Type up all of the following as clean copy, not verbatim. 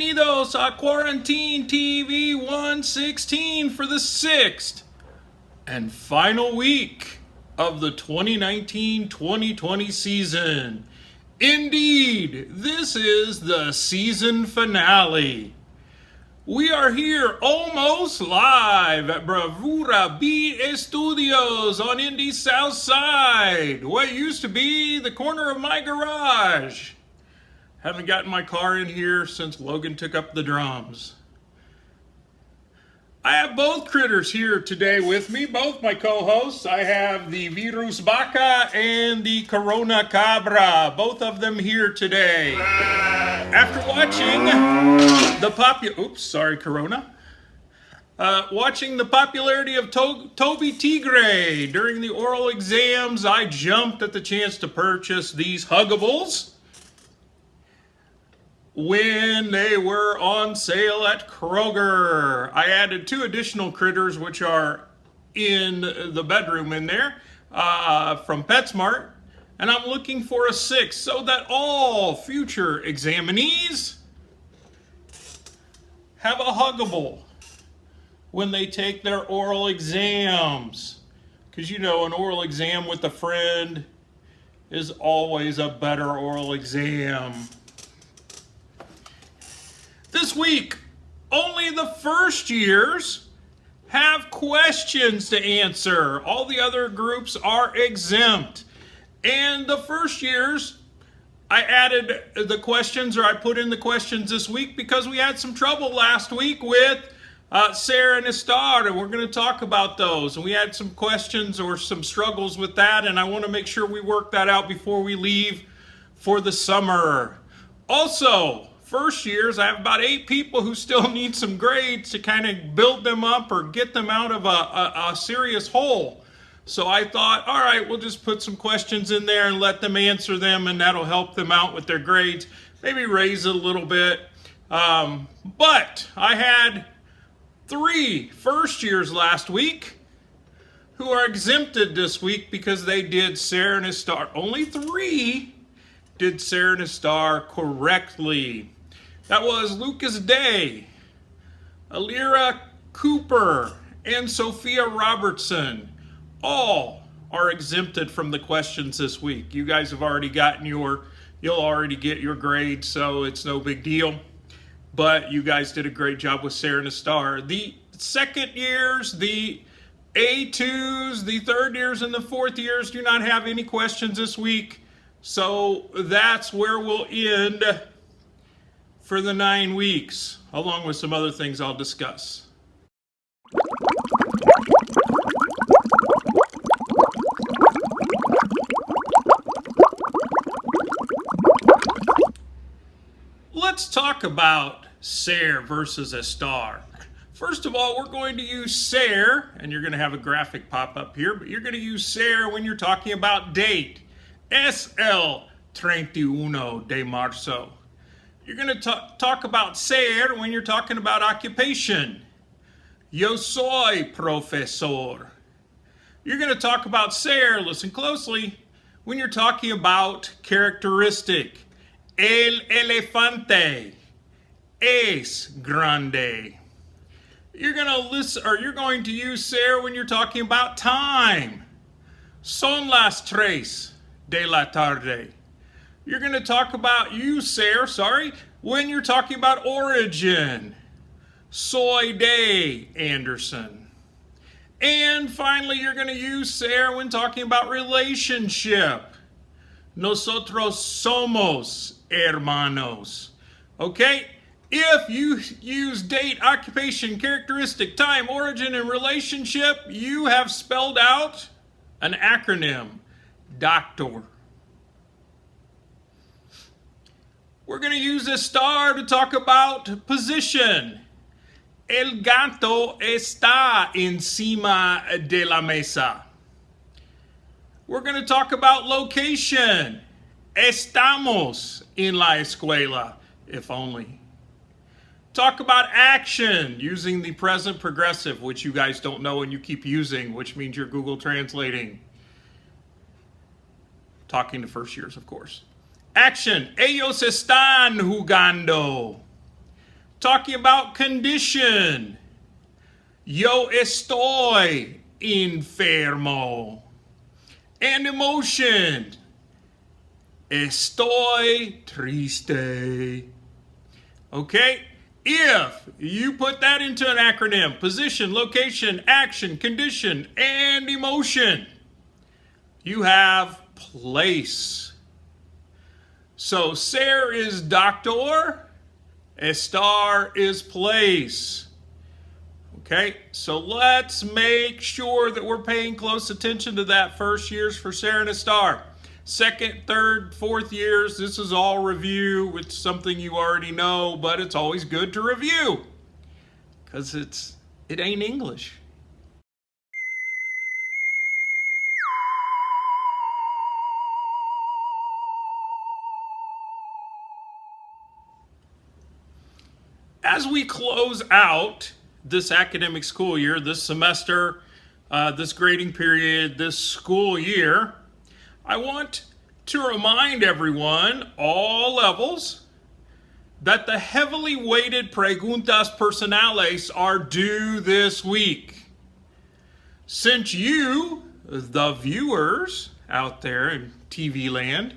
Bienvenidos a Quarantine TV 116 for the 6th and final week of the 2019-2020 season. Indeed, this is the season finale. We are here almost live at Bravura Beat Studios on Indy South Side, what used to be the corner of my garage. Haven't gotten my car in here since Logan took up the drums. I have both critters here today with me, both my co-hosts. I have the Virus Vaca and the Corona Cabra, both of them here today. After watching watching the popularity of Toby Tigre during the oral exams, I jumped at the chance to purchase these Huggables when they were on sale at Kroger. I added 2 additional critters which are in the bedroom in there from PetSmart, and I'm looking for a 6th so that all future examinees have a Huggable when they take their oral exams. Because you know, an oral exam with a friend is always a better oral exam. This week, only the first years have questions to answer. All the other groups are exempt. And the first years, I added the questions, or I put in the questions this week because we had some trouble last week with Sarah and Estar, and we're going to talk about those. And we had some questions or some struggles with that, and I want to make sure we work that out before we leave for the summer. Also, first years, I have about 8 people who still need some grades to kind of build them up or get them out of a serious hole. So I thought, all right, we'll just put some questions in there and let them answer them, and that'll help them out with their grades, maybe raise it a little bit. But I had 3 first years last week who are exempted this week because they did Sarah and Estar. Only 3 did Sarah and Estar correctly. That was Lucas Day, Alira Cooper, and Sophia Robertson. All are exempted from the questions this week. You guys have already gotten you'll already get your grade, so it's no big deal. But you guys did a great job with Sarah and Estar. The second years, the A2s, the third years, and the fourth years do not have any questions this week. So that's where we'll end for the 9 weeks, along with some other things I'll discuss. Let's talk about Sarah versus Estar. First of all, we're going to use Sarah, and you're going to have a graphic pop up here, but you're going to use Sarah when you're talking about date. Es el 31 de marzo. You're going to talk about ser when you're talking about occupation. Yo soy profesor. You're going to talk about ser, listen closely, when you're talking about characteristic. El elefante es grande. You're going to use ser when you're talking about time. Son las 3 de la tarde. You're going to use ser when you're talking about origin. Soy de Anderson. And finally, you're going to use ser when talking about relationship. Nosotros somos hermanos. Okay? If you use date, occupation, characteristic, time, origin, and relationship, you have spelled out an acronym. Doctor. We're going to use Estar to talk about position. El gato está encima de la mesa. We're going to talk about location. Estamos en la escuela, if only. Talk about action using the present progressive, which you guys don't know and you keep using, which means you're Google translating. Talking to first years, of course. Action. Ellos están jugando. talking about condition. Yo estoy enfermo. And emotion. Estoy triste. Okay? If you put that into an acronym, position, location, action, condition, and emotion, you have place. So ser is doctor, estar is place. Okay, so let's make sure that we're paying close attention to that. First years for ser and estar. Second, third, fourth years, this is all review. It's something you already know, but it's always good to review because it ain't English. As we close out this academic school year, this semester, this grading period, this school year, I want to remind everyone, all levels, that the heavily weighted preguntas personales are due this week. Since you, the viewers out there in TV land,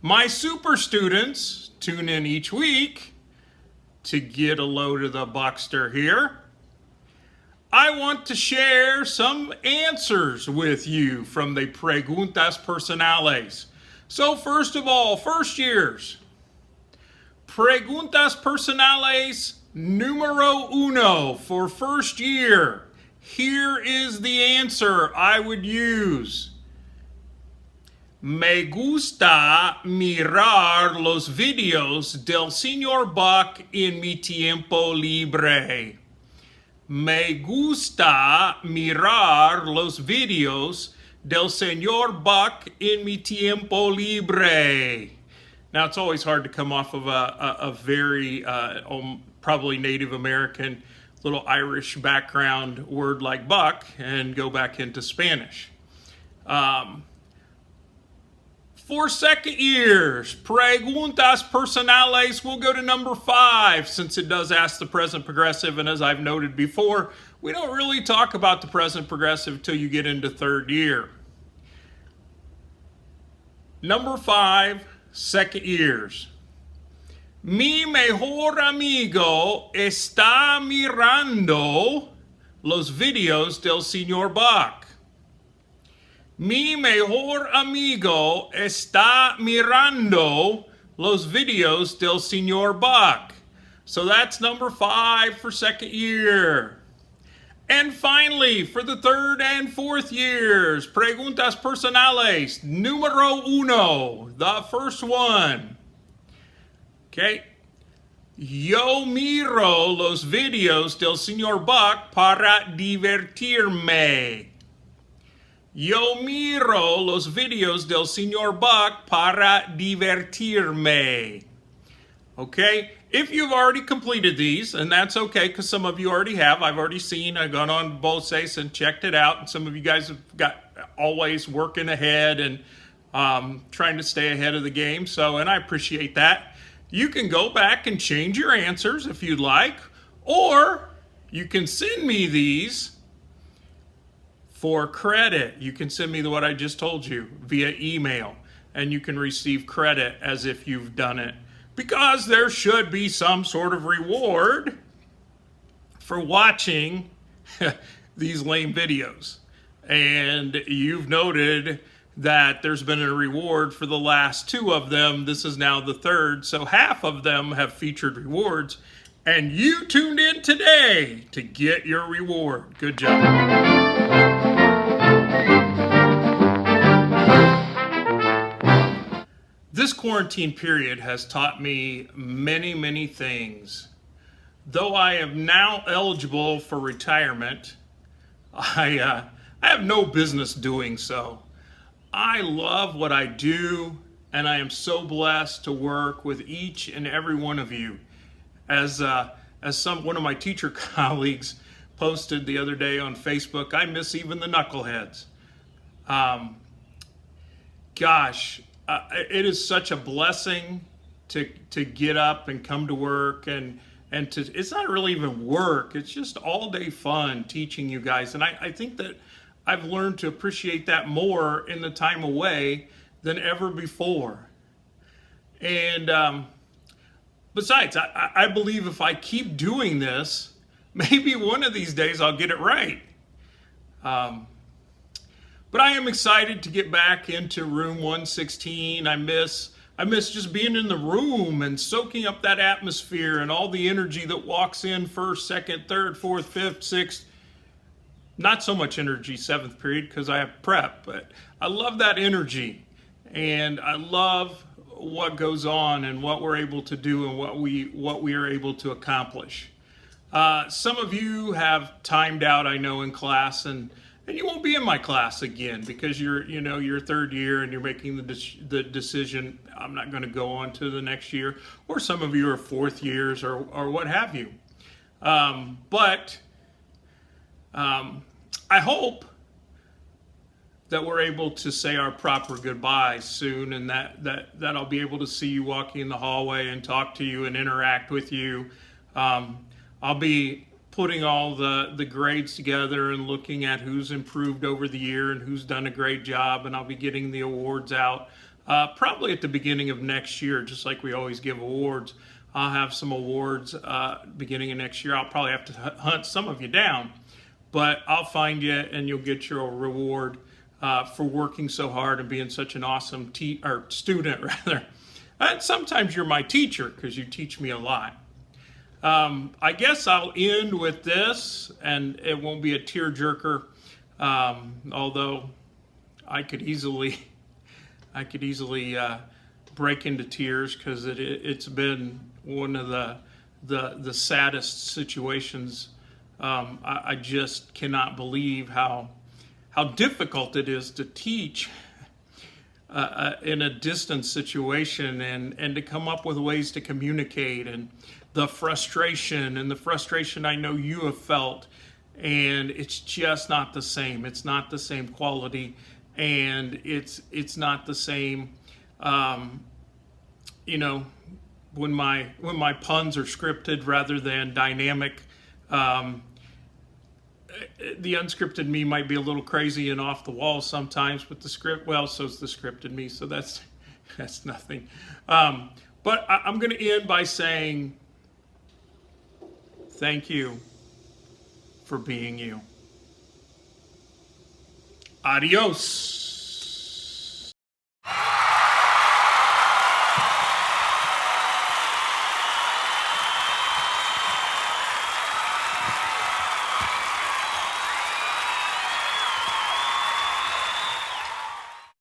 my super students tune in each week to get a load of the Buckster here, I want to share some answers with you from the preguntas personales. So first of all, first years, preguntas personales numero uno for first year. Here is the answer I would use. Me gusta mirar los videos del señor Buck en mi tiempo libre. Me gusta mirar los videos del señor Buck en mi tiempo libre. Now, it's always hard to come off of a very probably Native American, little Irish background word like buck and go back into Spanish. For second years, preguntas personales, we'll go to number 5 since it does ask the present progressive, and as I've noted before, we don't really talk about the present progressive till you get into third year. Number 5, second years. Mi mejor amigo está mirando los videos del señor Buck. Mi mejor amigo está mirando los videos del señor Buck. So that's number 5 for second year. And finally, for the third and fourth years, preguntas personales, numero uno, the first one. Okay. Yo miro los videos del señor Buck para divertirme. Yo miro los videos del señor Buck para divertirme. Okay? If you've already completed these, and that's okay because some of you already have, I've already seen, I've gone on Voces and checked it out, and some of you guys have got always working ahead and trying to stay ahead of the game, so, and I appreciate that. You can go back and change your answers if you'd like, or you can send me these for credit. You can send me what I just told you via email, and you can receive credit as if you've done it, because there should be some sort of reward for watching these lame videos. And you've noted that there's been a reward for the last 2 of them. This is now the third, so half of them have featured rewards, and you tuned in today to get your reward. Good job. This quarantine period has taught me many, many things. Though I am now eligible for retirement, I have no business doing so. I love what I do, and I am so blessed to work with each and every one of you. As one of my teacher colleagues posted the other day on Facebook, I miss even the knuckleheads. It is such a blessing to get up and come to work and and it's not really even work. It's just all day fun teaching you guys. And I think that I've learned to appreciate that more in the time away than ever before. And besides, I believe if I keep doing this, maybe one of these days I'll get it right. But I am excited to get back into room 116. I miss just being in the room and soaking up that atmosphere and all the energy that walks in first, second, third, fourth, fifth, sixth. Not so much energy seventh period because I have prep, but I love that energy, and I love what goes on and what we're able to do and what we are able to accomplish. Some of you have timed out, I know, in class, and you won't be in my class again because you're third year and you're making the decision, I'm not going to go on to the next year, or some of you are fourth years or what have you. But I hope that we're able to say our proper goodbyes soon, and that I'll be able to see you walking in the hallway and talk to you and interact with you. I'll be putting all the grades together and looking at who's improved over the year and who's done a great job, and I'll be getting the awards out probably at the beginning of next year, just like we always give awards. I'll have some awards beginning of next year. I'll probably have to hunt some of you down, but I'll find you and you'll get your reward for working so hard and being such an awesome student, rather. And sometimes you're my teacher because you teach me a lot. I guess I'll end with this, and it won't be a tearjerker, although I could easily break into tears because it's been one of the saddest situations. I just cannot believe how difficult it is to teach in a distance situation and to come up with ways to communicate, and the frustration I know you have felt, and it's just not the same. It's not the same quality, and it's not the same. When my puns are scripted rather than dynamic. The unscripted me might be a little crazy and off the wall sometimes, but the script, well, so's the scripted me, so that's nothing. But I'm going to end by saying thank you for being you. Adios.